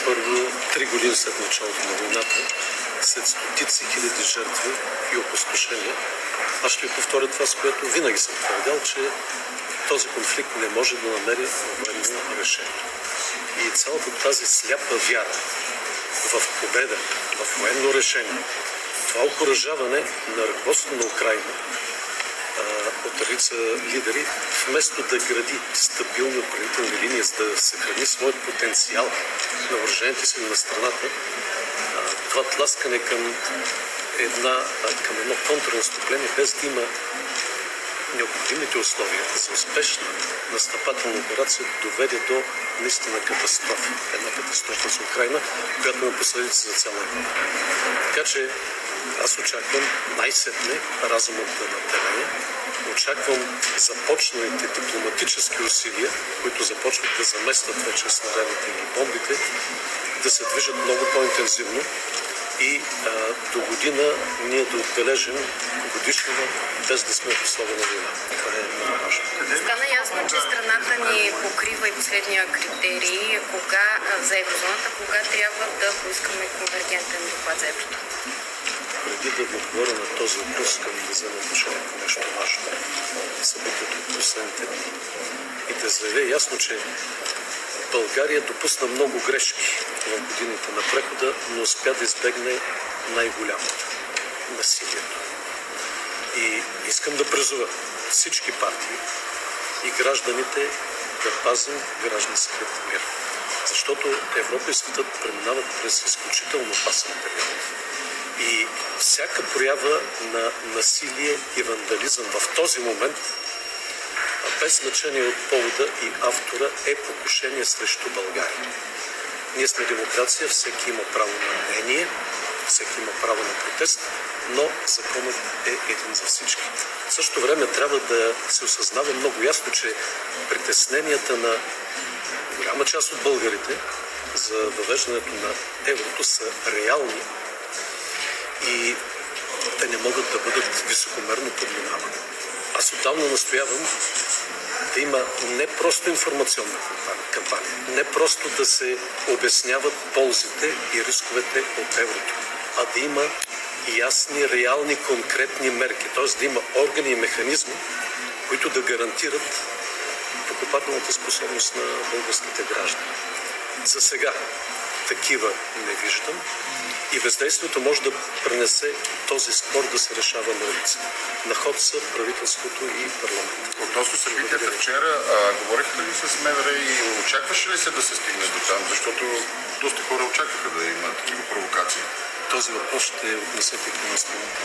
Първо, 3 години след началото на войната, след стотици хиляди жертви и опустошения, аз ще ви повторя това, с което винаги съм твърдял, че този конфликт не може да намери военно решение. И цялата тази сляпа вяра в победа, в военно решение, това окуражаване на ръководството на Украйна от редица лидери, вместо да гради стабилни отбранителни линии, за да съхрани своят потенциал на въоръжените сили на страната, това тласкане към едно контрнастъпление, без да има необходимите условия за успешна настъпателна операция, доведе до наистина катастрофа. Една катастрофа за Украйна, която има последици за цяла Европа. Така че аз очаквам най-сетне разумът да надделее. Очаквам започналите дипломатически усилия, които започват да заместват вече снарядите и бомбите, да се движат много по-интензивно и до година ние да отбележим годишнина без да сме в условия на война. Това е много важно. Стана ясно, че страната ни покрива и последния критерий за еврозоната, кога трябва да поискаме конвергентен доклад за еврото. Преди да отговоря на този въпрос, искам да взема отношение по нещо важно. Събитието от последните дни. И да заявя ясно, че България допусна много грешки в годините на прехода, но успя да избегне най-голямото – насилието. И искам да призова всички партии и гражданите да пазим гражданският мир. Защото Европа и светът преминават през изключително опасен период. И всяка проява на насилие и вандализъм в този момент, без значение от повода и автора, е покушение срещу България. Ние сме демокрация, всеки има право на мнение, всеки има право на протест, но законът е един за всички. В същото време трябва да се осъзнава много ясно, че притесненията на голяма част от българите за въвеждането на еврото са реални и те не могат да бъдат високомерно подминавани. Аз отдавна настоявам да има не просто информационна кампания, не просто да се обясняват ползите и рисковете от еврото, а да има ясни, реални, конкретни мерки, т.е. да има органи и механизми, които да гарантират покупателната способност на българските граждани. За сега такива не виждам и бездействието може да пренесе този спор да се решава на улица. На ход са правителството и парламента. Относно събитията вчера, говорихте ли с МВР и очакваше ли се да се стигне до там, защото доста хора очакваха да има такива провокации? Този въпрос ще отнесете към страната.